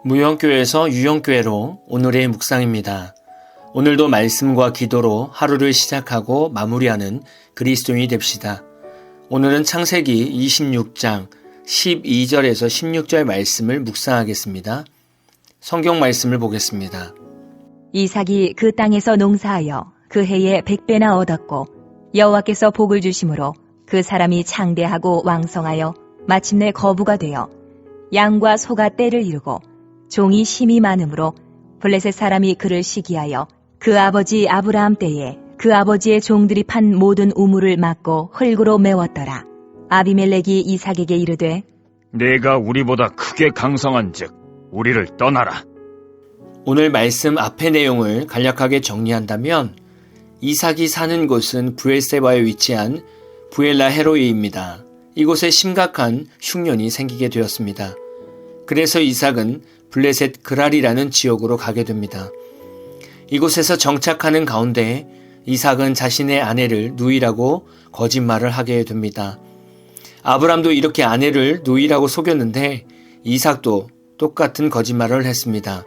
무형교회에서 유형교회로 오늘의 묵상입니다. 오늘도 말씀과 기도로 하루를 시작하고 마무리하는 그리스도인이 됩시다. 오늘은 창세기 26장 12절에서 16절 말씀을 묵상하겠습니다. 성경 말씀을 보겠습니다. 이삭이 그 땅에서 농사하여 그 해에 100배나 얻었고 여호와께서 복을 주심으로 그 사람이 창대하고 왕성하여 마침내 거부가 되어 양과 소가 떼를 이루고 종이 힘이 많으므로 블레셋 사람이 그를 시기하여 그 아버지 아브라함 때에 그 아버지의 종들이 판 모든 우물을 막고 흙으로 메웠더라. 아비멜렉이 이삭에게 이르되 네가 우리보다 크게 강성한즉 우리를 떠나라. 오늘 말씀 앞의 내용을 간략하게 정리한다면 이삭이 사는 곳은 브엘세바에 위치한 부엘라 헤로이입니다. 이곳에 심각한 흉년이 생기게 되었습니다. 그래서 이삭은 블레셋 그랄이라는 지역으로 가게 됩니다. 이곳에서 정착하는 가운데 이삭은 자신의 아내를 누이라고 거짓말을 하게 됩니다. 아브람도 이렇게 아내를 누이라고 속였는데 이삭도 똑같은 거짓말을 했습니다.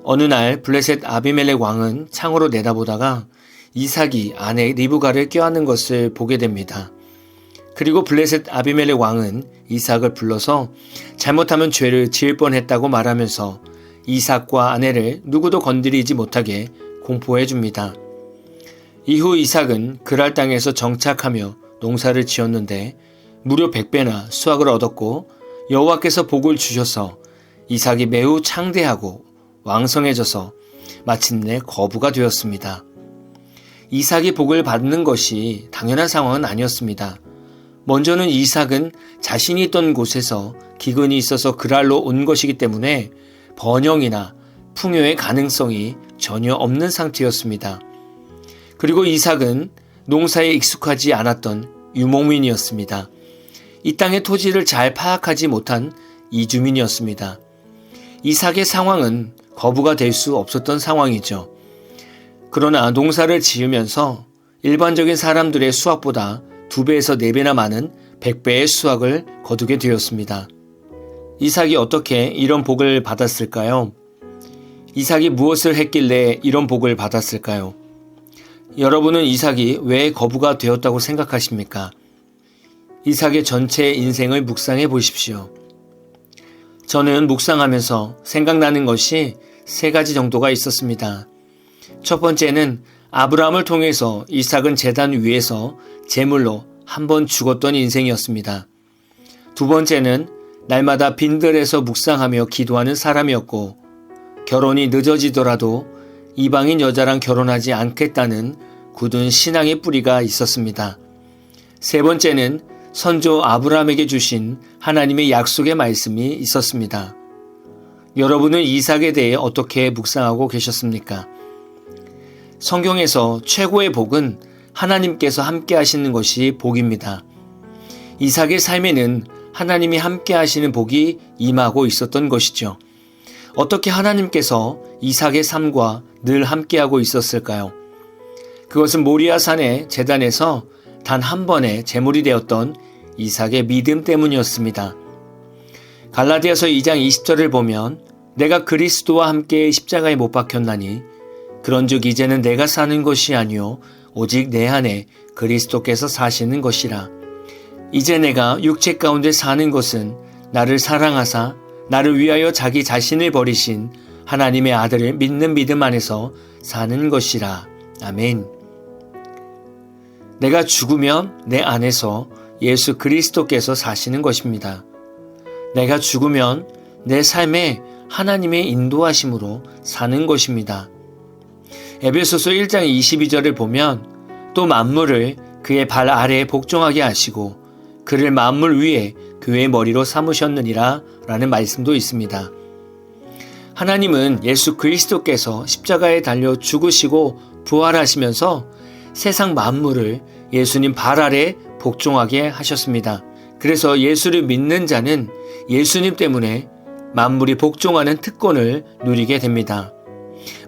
어느 날 블레셋 아비멜렉 왕은 창으로 내다보다가 이삭이 아내 리브가를 껴안는 것을 보게 됩니다. 그리고 블레셋 아비멜렉 왕은 이삭을 불러서 잘못하면 죄를 지을 뻔했다고 말하면서 이삭과 아내를 누구도 건드리지 못하게 공포해 줍니다. 이후 이삭은 그랄 땅에서 정착하며 농사를 지었는데 무려 100배나 수확을 얻었고 여호와께서 복을 주셔서 이삭이 매우 창대하고 왕성해져서 마침내 거부가 되었습니다. 이삭이 복을 받는 것이 당연한 상황은 아니었습니다. 먼저는 이삭은 자신이 있던 곳에서 기근이 있어서 그랄로 온 것이기 때문에 번영이나 풍요의 가능성이 전혀 없는 상태였습니다. 그리고 이삭은 농사에 익숙하지 않았던 유목민이었습니다. 이 땅의 토지를 잘 파악하지 못한 이주민이었습니다. 이삭의 상황은 거부가 될 수 없었던 상황이죠. 그러나 농사를 지으면서 일반적인 사람들의 수확보다 2배에서 4배나 많은 100배의 수확을 거두게 되었습니다. 이삭이 어떻게 이런 복을 받았을까요? 이삭이 무엇을 했길래 이런 복을 받았을까요? 여러분은 이삭이 왜 거부가 되었다고 생각하십니까? 이삭의 전체 인생을 묵상해 보십시오. 저는 묵상하면서 생각나는 것이 3가지 정도가 있었습니다. 첫 번째는 아브라함을 통해서 이삭은 제단 위에서 제물로 한 번 죽었던 인생이었습니다. 두 번째는 날마다 빈들에서 묵상하며 기도하는 사람이었고 결혼이 늦어지더라도 이방인 여자랑 결혼하지 않겠다는 굳은 신앙의 뿌리가 있었습니다. 세 번째는 선조 아브라함에게 주신 하나님의 약속의 말씀이 있었습니다. 여러분은 이삭에 대해 어떻게 묵상하고 계셨습니까? 성경에서 최고의 복은 하나님께서 함께 하시는 것이 복입니다. 이삭의 삶에는 하나님이 함께 하시는 복이 임하고 있었던 것이죠. 어떻게 하나님께서 이삭의 삶과 늘 함께하고 있었을까요? 그것은 모리아산의 제단에서 단 한 번의 제물이 되었던 이삭의 믿음 때문이었습니다. 갈라디아서 2장 20절을 보면 내가 그리스도와 함께 십자가에 못 박혔나니 그런즉 이제는 내가 사는 것이 아니요 오직 내 안에 그리스도께서 사시는 것이라. 이제 내가 육체 가운데 사는 것은 나를 사랑하사 나를 위하여 자기 자신을 버리신 하나님의 아들을 믿는 믿음 안에서 사는 것이라. 아멘. 내가 죽으면 내 안에서 예수 그리스도께서 사시는 것입니다. 내가 죽으면 내 삶에 하나님의 인도하심으로 사는 것입니다. 에베소서 1장 22절을 보면 또 만물을 그의 발 아래에 복종하게 하시고 그를 만물 위에 그의 머리로 삼으셨느니라 라는 말씀도 있습니다. 하나님은 예수 그리스도께서 십자가에 달려 죽으시고 부활하시면서 세상 만물을 예수님 발 아래 복종하게 하셨습니다. 그래서 예수를 믿는 자는 예수님 때문에 만물이 복종하는 특권을 누리게 됩니다.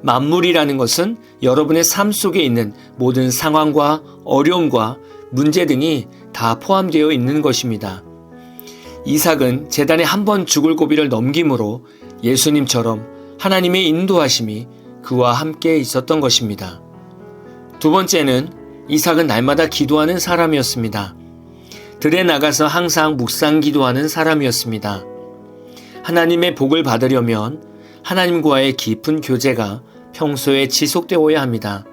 만물이라는 것은 여러분의 삶 속에 있는 모든 상황과 어려움과 문제 등이 다 포함되어 있는 것입니다. 이삭은 제단에 한 번 죽을 고비를 넘김으로 예수님처럼 하나님의 인도하심이 그와 함께 있었던 것입니다. 두 번째는 이삭은 날마다 기도하는 사람이었습니다. 들에 나가서 항상 묵상 기도하는 사람이었습니다. 하나님의 복을 받으려면 하나님과의 깊은 교제가 평소에 지속되어야 합니다.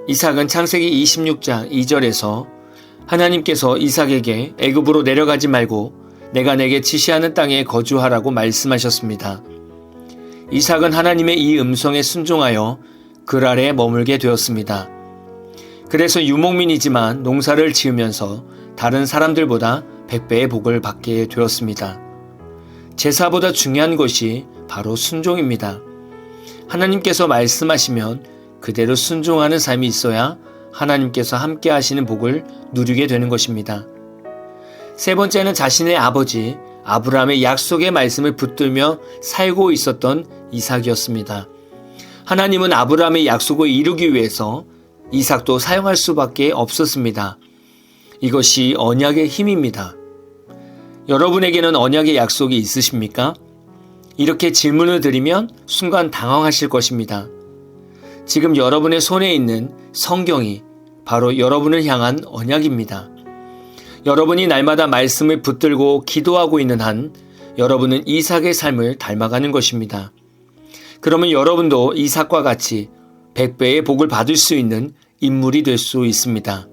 이삭은 창세기 26장 2절에서 하나님께서 이삭에게 애굽으로 내려가지 말고 내가 내게 지시하는 땅에 거주하라고 말씀하셨습니다. 이삭은 하나님의 이 음성에 순종하여 그랄에 머물게 되었습니다. 그래서 유목민이지만 농사를 지으면서 다른 사람들보다 100배의 복을 받게 되었습니다. 제사보다 중요한 것이 바로 순종입니다. 하나님께서 말씀하시면 그대로 순종하는 삶이 있어야 하나님께서 함께 하시는 복을 누리게 되는 것입니다. 세 번째는 자신의 아버지 아브라함의 약속의 말씀을 붙들며 살고 있었던 이삭이었습니다. 하나님은 아브라함의 약속을 이루기 위해서 이삭도 사용할 수밖에 없었습니다. 이것이 언약의 힘입니다. 여러분에게는 언약의 약속이 있으십니까? 이렇게 질문을 드리면 순간 당황하실 것입니다. 지금 여러분의 손에 있는 성경이 바로 여러분을 향한 언약입니다. 여러분이 날마다 말씀을 붙들고 기도하고 있는 한 여러분은 이삭의 삶을 닮아가는 것입니다. 그러면 여러분도 이삭과 같이 100배의 복을 받을 수 있는 인물이 될 수 있습니다.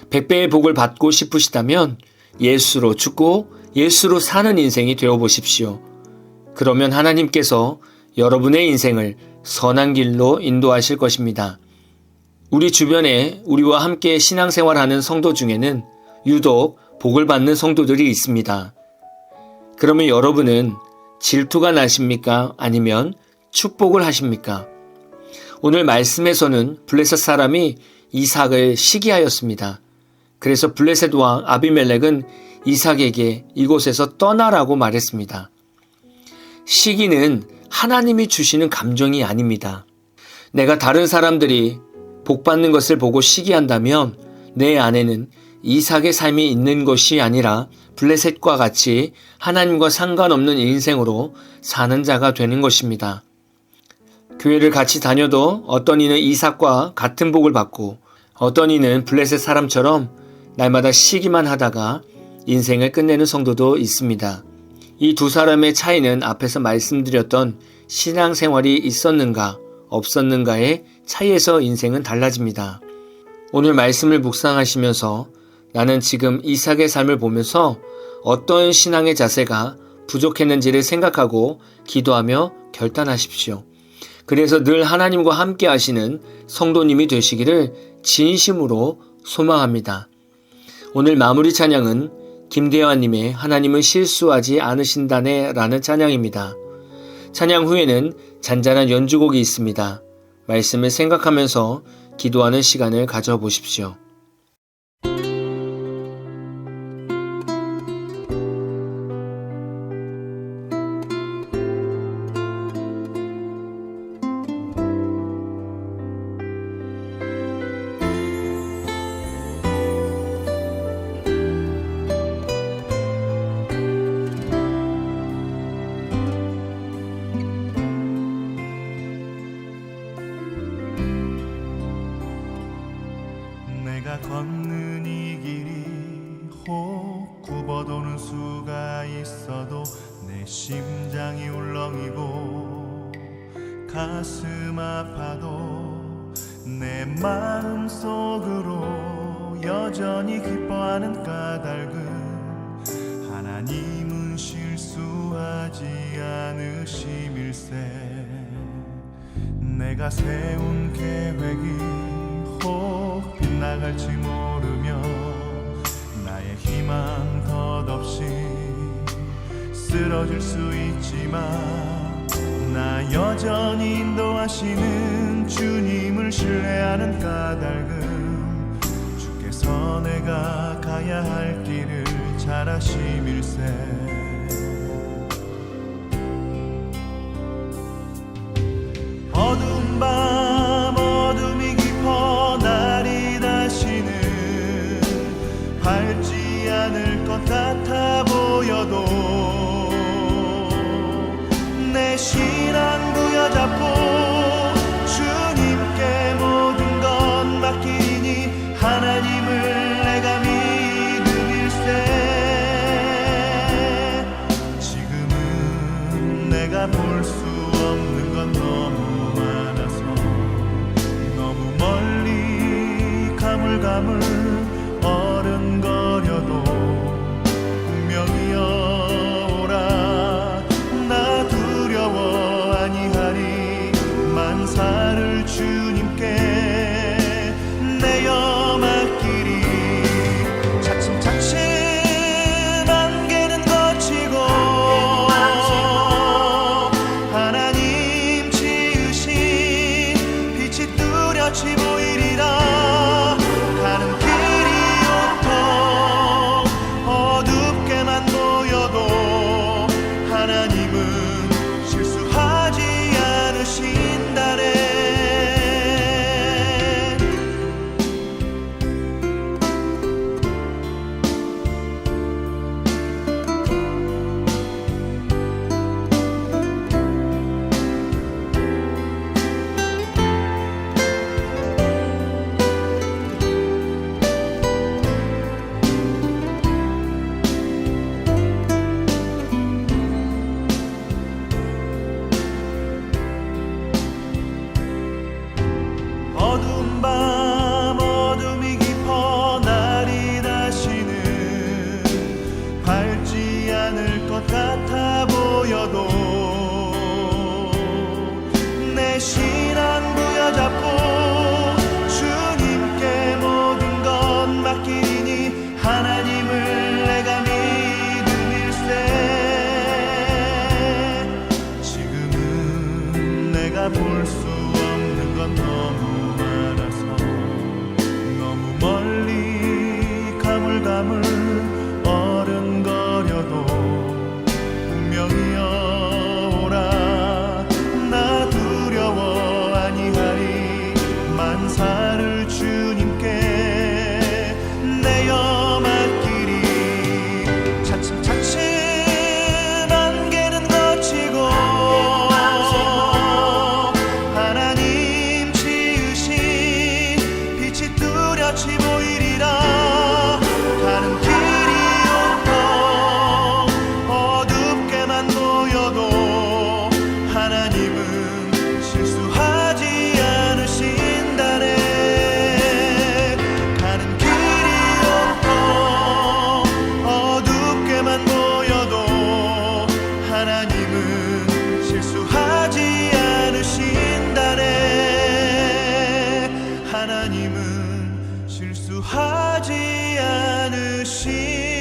100배의 복을 받고 싶으시다면 예수로 죽고 예수로 사는 인생이 되어 보십시오. 그러면 하나님께서 여러분의 인생을 선한 길로 인도하실 것입니다. 우리 주변에 우리와 함께 신앙생활하는 성도 중에는 유독 복을 받는 성도들이 있습니다. 그러면 여러분은 질투가 나십니까? 아니면 축복을 하십니까? 오늘 말씀에서는 블레셋 사람이 이삭을 시기하였습니다. 그래서 블레셋 왕 아비멜렉은 이삭에게 이곳에서 떠나라고 말했습니다. 시기는 하나님이 주시는 감정이 아닙니다. 내가 다른 사람들이 복 받는 것을 보고 시기한다면 내 안에는 이삭의 삶이 있는 것이 아니라 블레셋과 같이 하나님과 상관없는 인생으로 사는 자가 되는 것입니다. 교회를 같이 다녀도 어떤 이는 이삭과 같은 복을 받고 어떤 이는 블레셋 사람처럼 날마다 시기만 하다가 인생을 끝내는 성도도 있습니다. 이 두 사람의 차이는 앞에서 말씀드렸던 신앙생활이 있었는가 없었는가의 차이에서 인생은 달라집니다. 오늘 말씀을 묵상하시면서 나는 지금 이삭의 삶을 보면서 어떤 신앙의 자세가 부족했는지를 생각하고 기도하며 결단하십시오. 그래서 늘 하나님과 함께 하시는 성도님이 되시기를 진심으로 소망합니다. 오늘 마무리 찬양은 김대환님의 하나님은 실수하지 않으신다네 라는 찬양입니다. 찬양 후에는 잔잔한 연주곡이 있습니다. 말씀을 생각하면서 기도하는 시간을 가져보십시오. 내가 걷는 이 길이 혹 굽어도는 수가 있어도 내 심장이 울렁이고 가슴 아파도 내 마음 속으로 여전히 기뻐하는 까닭은 하나님은 실수하지 않으심일세. 내가 세운 계획이 혹 빗나갈지 모르며 나의 희망 덧없이 쓰러질 수 있지만 나 여전히 인도하시는 주님을 신뢰하는 까닭은 주께서 내가 가야 할 길을 잘 아심일세. 어두운 밤 어둠이 깊어 날이 다시는 밝지 않을 것 같아 보여도 신앙 부여잡고 주님께 모든 것 맡기니 하나님을 내가 믿음일세. 지금은 내가 볼 수 없는 건 너무 많아서 너무 멀리 가물가물 어른거려도 분명히 오라. 나 두려워 아니하리. 만사를 주님께 내어 맡기리. 차츰차츰 안개는 거치고 하나님 지으신 빛이 뚜렷이 보이리라. 가는 길이 온통 어둡게만 보여도 하나님은 실수하지 않으신다네. 어두운 밤 어둠이 깊어 날이 다시는 밝지 않을 것 같아 보여도 내 신앙 부여잡고 주님께 모든 것 맡기니 하나님을 내가 믿음일세. 지금은 내가 볼 수 없는 건 너무 많아서 너무 멀리 가물가물 어른거려도 분명히 오라. 나 두려워 아니하리. 만사를 주님께 내어 맡기리. 차츰차츰 안개는 거치고 하나님 지으신 빛이 뚜렷이 보이리라. 가는 길이 온통 어둡게만 보여도 하나님은 실수하지 않으신다네. 가는 길이 온통 어둡게만 보여도 하나님은 실수하지 않으신다네. 하나님은 실수하지 않으신